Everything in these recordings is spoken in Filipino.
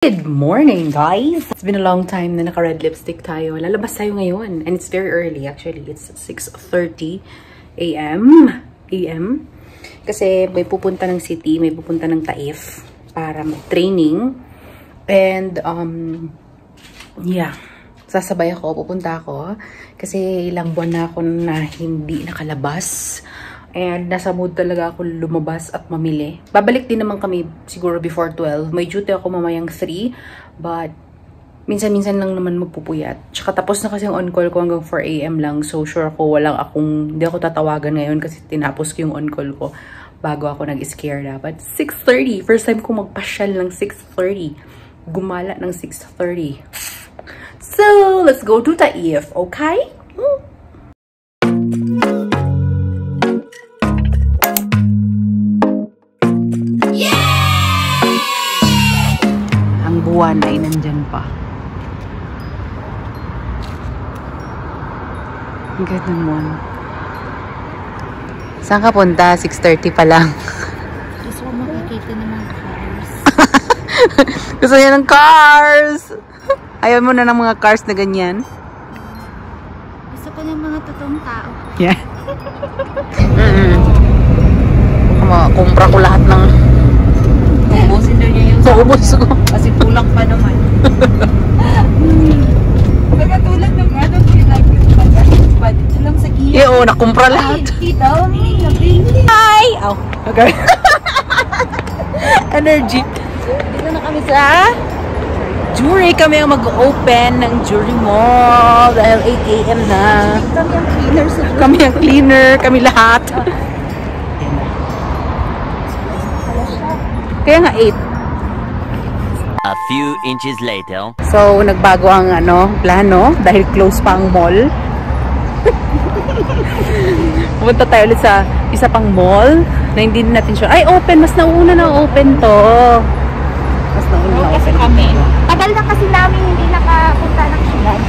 Good morning, guys! It's been a long time na naka-red lipstick tayo. Lalabas tayo ngayon. And it's very early, actually. It's 6:30 a.m. Kasi may pupunta ng city, may pupunta ng Taif para mag-training. And, yeah. Sasabay ako, pupunta ako. Kasi ilang buwan na ako na hindi nakalabas. And nasa mood talaga ako lumabas at mamili. Babalik din naman kami siguro before 12. May duty ako mamayang 3. But minsan-minsan lang naman magpupuyat. Tsaka tapos na kasi yung on-call ko hanggang 4 AM lang. So sure ako hindi ako tatawagan ngayon kasi tinapos ko yung on-call ko bago ako nag-scare dapat. 6:30. First time ko magpasyal ng 6:30. Gumala ng 6:30. So, let's go to Taif, okay? Buwan ay nandyan pa. Ang ganda naman. Saan ka punta? 6:30 pa lang. Gusto ko makikita ng mga cars. Gusto niya ng cars! Ayaw mo na ng mga cars na ganyan? Gusto ko ng mga totoong tao. Yeah. Kumpra ko lahat ng Ubusin daw niya yung ubos ko. kasi kulang pa naman. Pagkatulad ng pinag-pad lang sa gilid. Oo, nakumpra lahat. Tita, nabili. Hi! Oh, okay. Energy. Dito na kami sa Jewelry. Kami ang mag-open ng Jewelry Mall dahil 8 AM na. kami ang cleaner sa Kami ang cleaner. Kami lahat. Kaya nga 8. A few inches later. So, nagbago ang plano dahil close pa ang mall. Pumunta tayo ulit sa isa pang mall na hindi natin sure. Ay, open. Mas nauna na open to. Mas nauna na open. kami. Tagal na kasi namin hindi nakapunta ng syudad.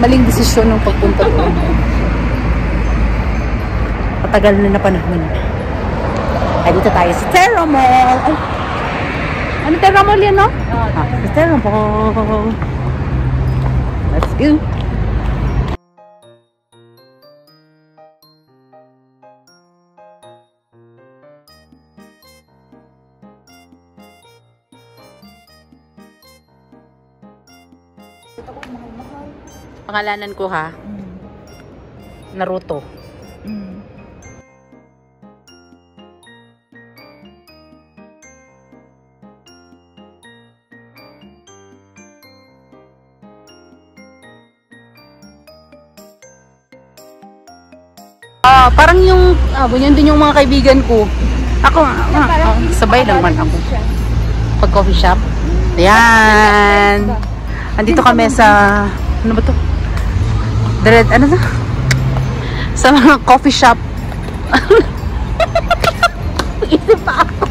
Maling desisyon ng pagpunta doon. Patagal na panahon. Ay, dito tayo sa Terra Mall. Ay, ano Terra Mall yan, no? Sa Terra Mall. Let's go. Pangalanan ko ha. Naruto. Parang yung ganyan din yung mga kaibigan ko. Ako sabay lang man ako. Pag coffee shop. Ayan. Andito kami sa ano ba to? Ano na? Sa mga coffee shop. Isip pa ako.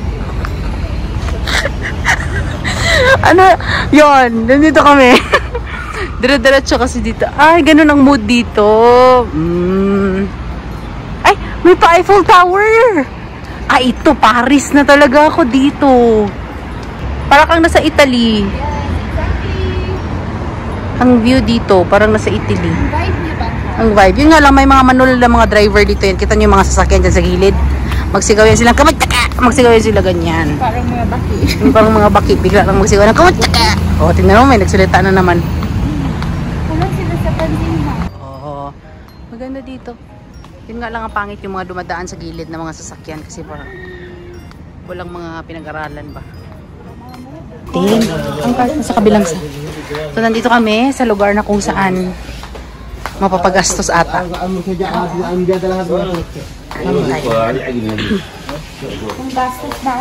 Ano? Yon, nandito kami. Dire-diretso kasi dito. Ay, ganun ang mood dito. Ay, may pa Eiffel Tower. Ay, ito, Paris na talaga ako dito. Para kang nasa Italy. Ang view dito, parang nasa Italy. Ang vibe niya ba? Ang vibe. Yun nga lang, may mga manul na mga driver dito yan. Kita nyo yung mga sasakyan dyan sa gilid. Magsigaw yan silang kamataka. Magsigaw yan sila ganyan. Parang mga baki. Parang mga baki. Bigla lang magsigaw ng kamataka. O, tingnan mo, may nagsalita na naman. Kulang sila sa pansin mo. Oo. Maganda dito. Yun nga lang ang pangit yung mga dumadaan sa gilid ng mga sasakyan kasi parang walang mga pinag-aralan ba. Ang cart sa kabilang sa. So nandito kami sa lugar na kung saan mapapagastos ata. Yung gastos na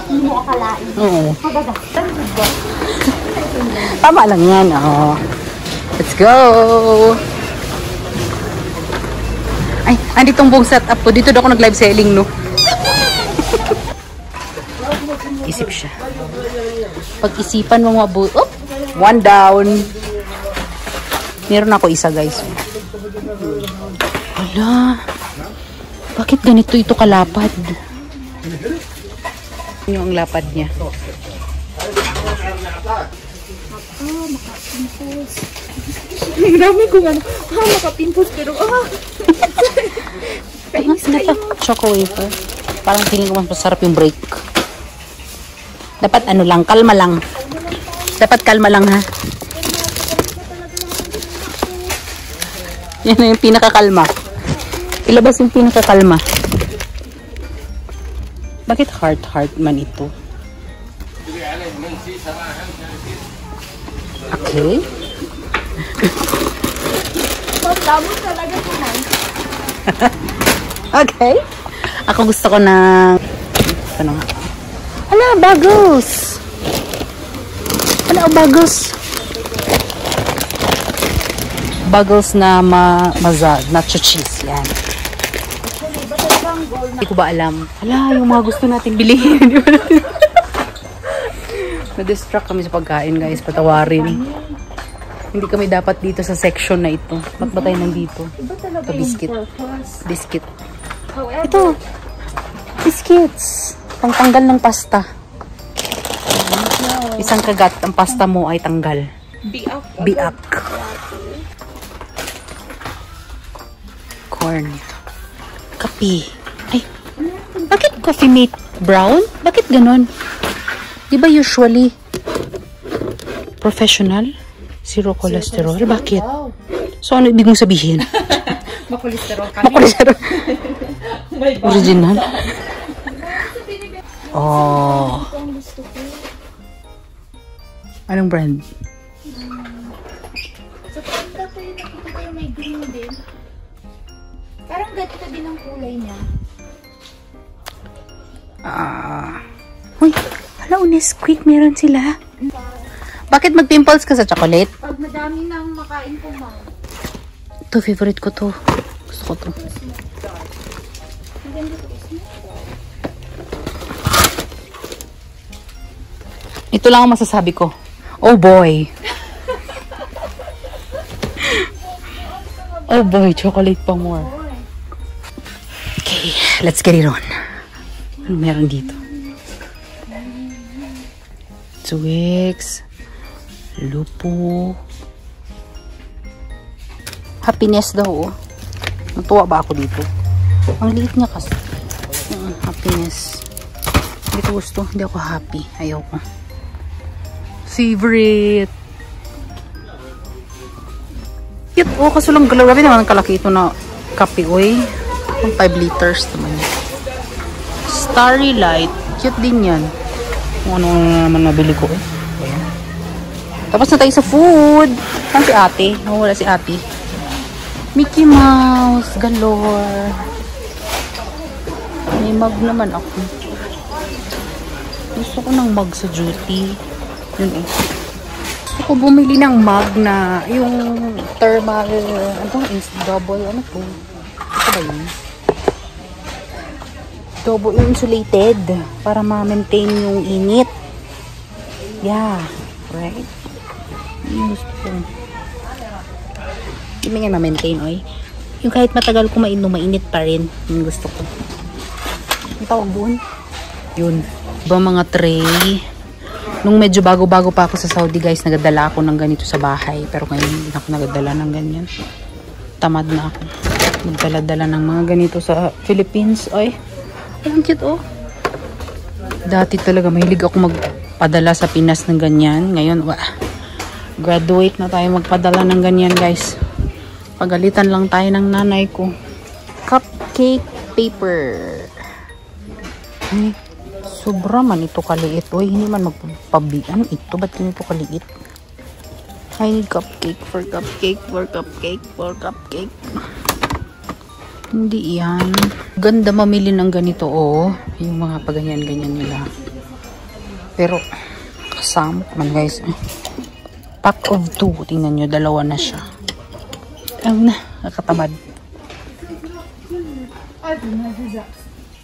hindi mo akalain. Oo. Magagastos. Tama lang yan. Oh. Let's go! Ay, anditong buong setup ko. Dito daw ako nag-live selling, no? Isip siya. Pag-isipan mo mabuti. Oh! One down. Meron ako isa, guys. Hala. Bakit ganito ito kalapad? Yung lapad niya. Maka-pimples. Marami kong ano. Maka-pimples pero Kainis kayo. Choco wafer. Parang feeling ko mas masarap yung break. Dapat ano lang, kalma lang. Dapat kalma lang ha. Yan na yung pinakakalma. Ilabas yung pinakakalma. Bakit heart man ito? Okay. Pagdamot talaga po na. Okay. Ako gusto ko ng... Ano nga? Hala, bagos! Hala, bagos! Bagos na nacho cheese. Yan. Hindi ko ba alam? Hala, yung mga gusto natin bilhin. Hindi ba natin? Na-distract kami sa pagkain, guys. Patawarin. Hindi kami dapat dito sa section na ito. Ba't ba tayo nandito? Ito, biscuit. Biscuit. Ito. Biscuits. Pangtanggal ng pasta. Isang kagat, ang pasta mo ay tanggal. Biak. Corn. Kape. Ay, bakit coffee mate brown? Bakit ganon? Di ba usually professional? Zero cholesterol? Bakit? So, ano ibig mong sabihin? Makolesterol kami. Makolesterol. Original? Oh. Anong brand? Sa pagka ko yung nakita ko yung may green din. Parang ganito din ang kulay niya. Uy, hala, Nesquik, meron sila. Bakit mag-pimples ka sa chocolate? Pag madami nang makain ko, ma'am. Ito, favorite ko to. Gusto ko to. Ito lang ang masasabi ko. Oh boy. Oh boy, chocolate pa more. Okay, let's get it on. Ano meron dito? Twix. Lupo. Happiness daw. Natuwa ba ako dito? Ang liit niya kasi. Happiness. Hindi ko gusto. Hindi ako happy. Ayoko. Favorite. Cute. Oh, kaso lang galaw. Grabe naman ang kalaki ito na kape. Uy. 5 liters naman. Starry Light. Cute din yan. Kung ano naman nabili ko eh. Ayan. Tapos na tayo sa food. Saan si ate? Oh, wala si ate. Mickey Mouse. Galore. May mug naman ako. Gusto ko ng mug sa duty. Yun eh. Gusto ko bumili ng mug na yung thermal, double, ano po? Ito ba yun? Double insulated para ma-maintain yung init. Yeah. Right? Yung gusto ko. Hindi nga ma-maintain, oy. Yung kahit matagal ko mainom, mainit pa rin. Yung gusto ko. Ang tawag doon? Yun. Iba mga tray. Nung medyo bago-bago pa ako sa Saudi, guys, nagadala ako ng ganito sa bahay. Pero ngayon, hindi ako nagadala ng ganyan. Tamad na ako. Nagdala-dala ng mga ganito sa Philippines. Ay, ang cute, oh. Dati talaga, mahilig ako magpadala sa Pinas ng ganyan. Ngayon, graduate na tayo magpadala ng ganyan, guys. Pagalitan lang tayo ng nanay ko. Cupcake paper. Ay, sobra man ito kaliit. Uy, hindi man magpabian. Ito, ba't ganito kaliit? I need cupcake for cupcake for cupcake for cupcake. Hindi yan. Ganda mamili ng ganito, oh. Yung mga paganyan-ganyan nila. Pero, kasama man, guys. Pack of 2. Tingnan nyo, dalawa na siya. Ang nakatamad.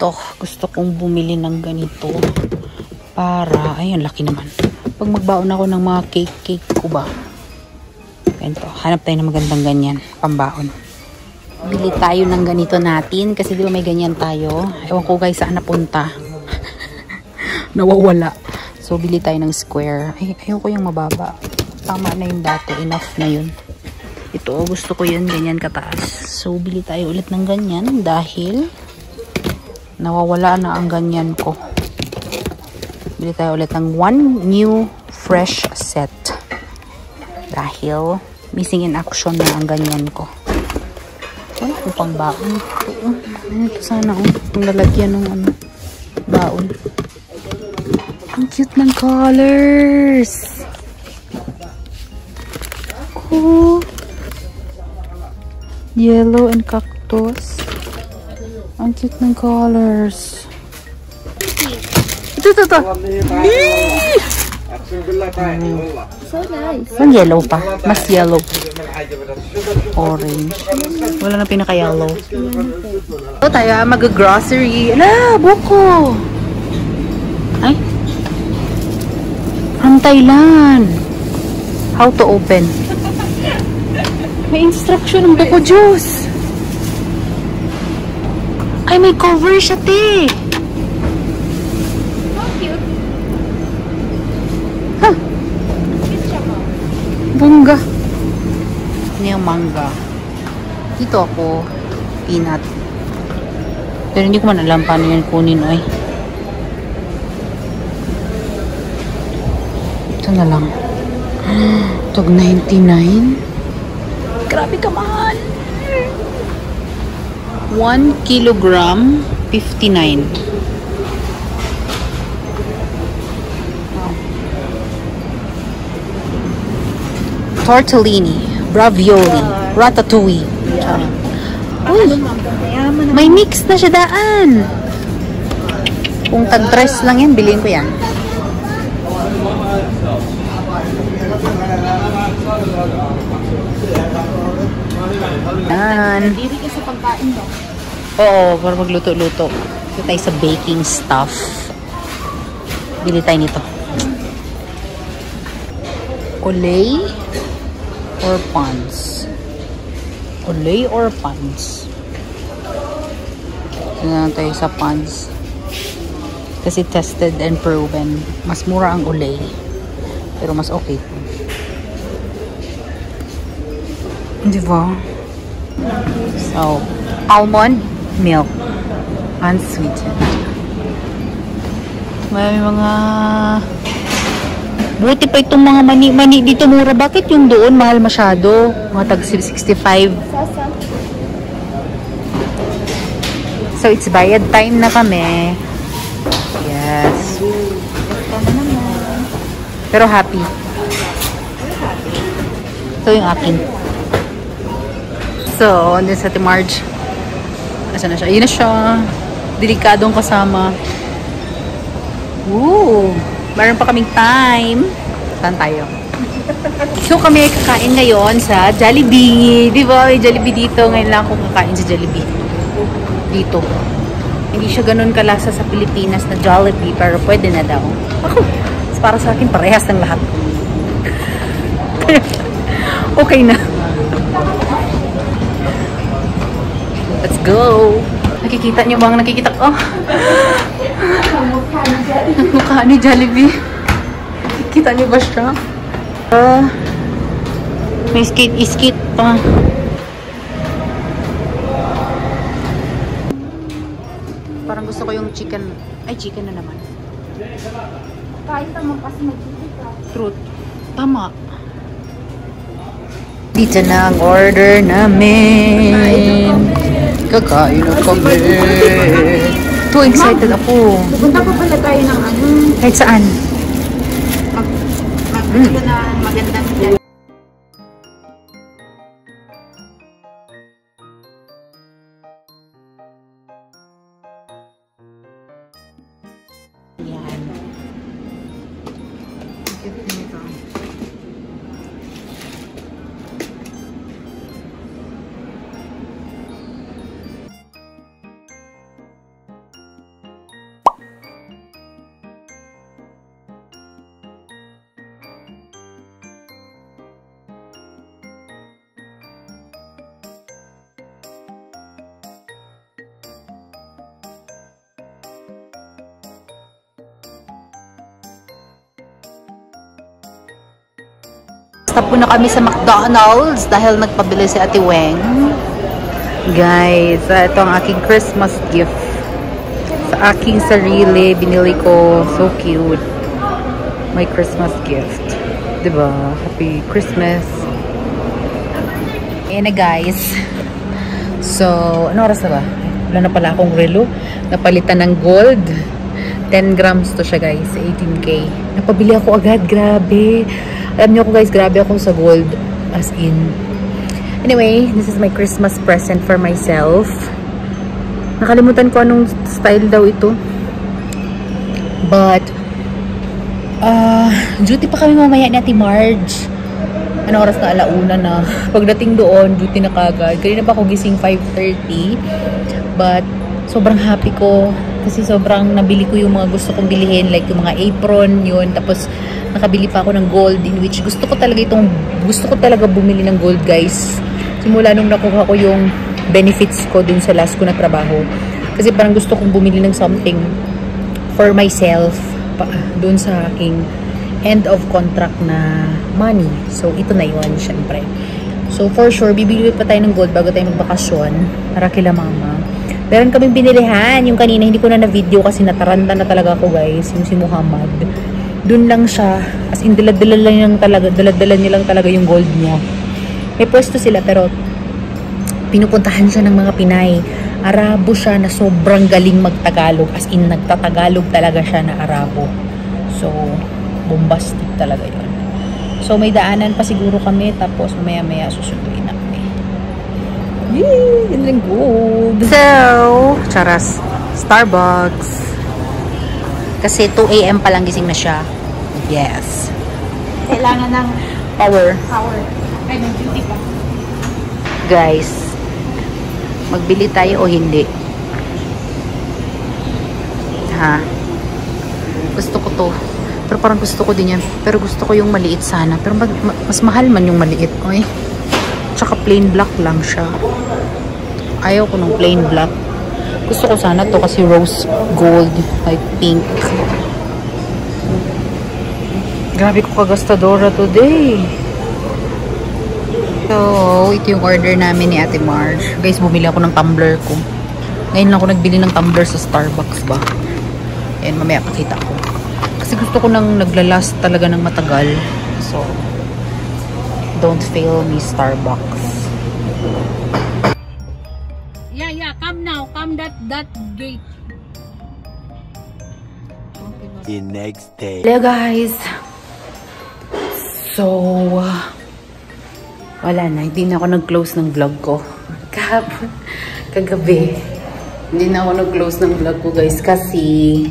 To, gusto kong bumili ng ganito para, ayun, laki naman. Pag magbaon ako ng mga cake ko ba, ganito, hanap tayo ng magandang ganyan, pambaon. Bili tayo ng ganito natin kasi di ba may ganyan tayo. Ewan ko guys saan napunta. Nawawala. So So, bili tayo ng square. Ay, ayoko yung mababa. Tama na yung dati. Enough na yun. Ito, gusto ko yun. Ganyan kataas. So, bili tayo ulit ng ganyan dahil nawawala na ang ganyan ko. Bili tayo ulit ng one new fresh set. Dahil missing in action na ang ganyan ko. Wala ko pang baon. Ito sana kung lalagyan ng ano, baon. Ang cute ng colors. Oh. Yellow and cactus. Ang cute ng colors. Ito. So nice. Ang yellow pa. Mas yellow. Orange. Wala na pinaka-yellow. Ito tayo, mag-grocery. Ala, buko. Ay. From Thailand. How to open. May instruction ng buko juice. Ay, may cover siya, te. How cute. Huh. Cute siya, ma'am. Bongga. Ano yung mangga? Dito ako, peanut. Pero hindi ko man alam paano yan kunin, oy. Ito na lang. Tag 99. Grabe ka, mahal. 1 kilogram, 59. Wow. Tortellini, ravioli, ratatouille. Uy, may mix na siya daan. Kung tag-dress lang yan, bilhin ko yan. Yan. Diri ka sa pagkain daw. Oo, para magluto-luto. Ito tayo sa baking stuff. Bili tayo nito. Olay or Pond's? Olay or Pond's? Tignan tayo sa Pond's. Kasi tested and proven. Mas mura ang Olay. Pero mas okay. Diba? So, almond milk. Unsweetened. May mga... Buti pa itong mga mani-mani dito mura. Bakit yung doon mahal masyado? Mga tag 65. Sasa. So, it's bayad time na kami. Yes. Pero happy. Ito yung akin. So, andun sa Marge. Asan na siya? Ayun na siya. Delikadong kasama. Woo! Meron pa kaming time. Saan tayo? So, kami ay kakain ngayon sa Jollibee. Di ba? May Jollibee dito. Ngayon lang ako kakain sa Jollibee. Dito. Hindi siya ganun kalasa sa Pilipinas na Jollibee. Pero pwede na daw. Ako, para sa akin, parehas ng lahat. Okay na. Let's go. Nakikita niyo ba ang nakikita ko? Mukha ni Jollibee. Kita niyo ba siya? May skate pa. Parang gusto ko yung chicken. Ay, chicken na naman. Kain ka mo kasi magkikita. Truth. Tama. Dito na ang order namin. Kakain na kami. Too excited ako. Pupunta pa pala tayo ng ano. Kahit saan? Magpunta na magandang Stop po na kami sa McDonald's dahil nagpabili si Ate Weng. Guys, ito ang aking Christmas gift. Sa aking sarili, binili ko. So cute. My Christmas gift. Diba? Happy Christmas. Ayan na guys. So, ano oras na ba? Wala na pala akong relo. Napalitan ng gold. 10 grams to siya guys. 18K. Napabili ako agad. Grabe. Alam niyo ko guys, grabe ako sa gold. As in. Anyway, this is my Christmas present for myself. Nakalimutan ko anong style daw ito. But, duty pa kami mamaya ni Ate Marge. Ano oras na? Alauna na. Pagdating doon, duty na kagad. Kanina pa ako gising 5:30. But, sobrang happy ko. Kasi sobrang nabili ko yung mga gusto kong bilihin. Like yung mga apron, yun. Tapos, nakabili pa ako ng gold. In which, gusto ko talaga bumili ng gold, guys. Simula nung nakuha ko yung benefits ko dun sa last ko na trabaho. Kasi parang gusto kong bumili ng something for myself. Dun sa aking end of contract na money. So, ito na yun, syempre. So, for sure, bibili pa tayo ng gold bago tayo magbakasyon para kila mama. Meron kaming binilihan. Yung kanina, hindi ko na na-video kasi nataranta na talaga ako, guys. Yung si Muhammad. Dun lang siya. As in, daladala niya lang talaga yung gold niya. May pwesto sila, pero pinupuntahan siya ng mga Pinay. Arabo siya na sobrang galing magtagalog. As in, nagtatagalog talaga siya na Arabo. So, bombastic talaga yun. So, may daanan pa siguro kami. Tapos, maya-maya susunduin na kami. Yay! Yun rin gold. So, charas. Starbucks. Kasi 2 AM pa lang gising na siya. Yes. Kailangan ng Power. Ay, may duty pa. Guys, magbili tayo o hindi? Ha? Gusto ko to. Pero parang gusto ko din yan. Pero gusto ko yung maliit sana. Pero mas mahal man yung maliit. Oy. Tsaka plain black lang siya. Ayaw ko ng plain black. Gusto ko sana to kasi rose gold. Like pink. Grabe ko kagastadora today. So, ito yung order namin ni Ate Marge. Guys, bumili ako ng tumbler ko. Ngayon lang ako nagbili ng tumbler sa Starbucks ba. Ayan, mamaya pakita ko. Kasi gusto ko nang naglalast talaga ng matagal. So, don't fail me, Starbucks. Yeah, come now. Come that gate. The next day. Hello guys. So, wala na. Hindi na ako nag-close ng vlog ko. Kagabi. Hindi na ako nag-close ng vlog ko guys kasi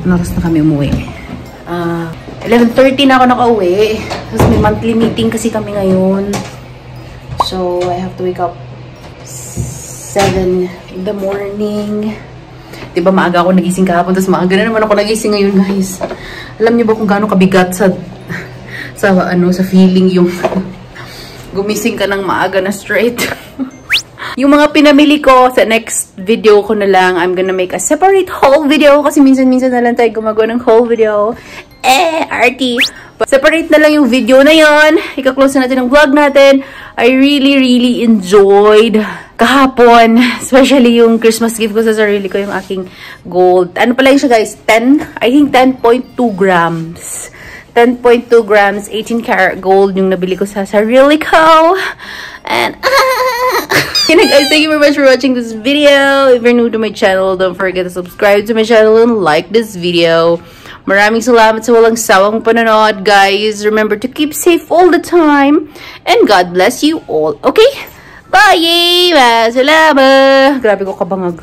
oras na kami umuwi. 11:30 na ako nakauwi. Tapos may monthly meeting kasi kami ngayon. So, I have to wake up 7 in the morning. Diba maaga ako nagising kahapon, tapos maaga na naman ako nagising ngayon, guys. Alam niyo ba kung gaano kabigat sa feeling yung gumising ka ng maaga na straight? Yung mga pinamili ko, sa next video ko na lang, I'm gonna make a separate haul video kasi minsan-minsan na lang tayo gumagawa ng haul video. Arty! Separate na lang yung video na yon. Ika-close na natin ang vlog natin. I really enjoyed kahapon. Especially yung Christmas gift ko sa sarili ko, yung aking gold. Ano pala yun siya guys? I think 10.2 grams. 10.2 grams, 18 karat gold yung nabili ko sa sarili ko. And, guys, thank you very much for watching this video. If you're new to my channel, don't forget to subscribe to my channel and like this video. Maraming salamat sa walang sawang panonood, guys. Remember to keep safe all the time. And God bless you all. Okay? Bye! Salamat! Grabe ko kabangag.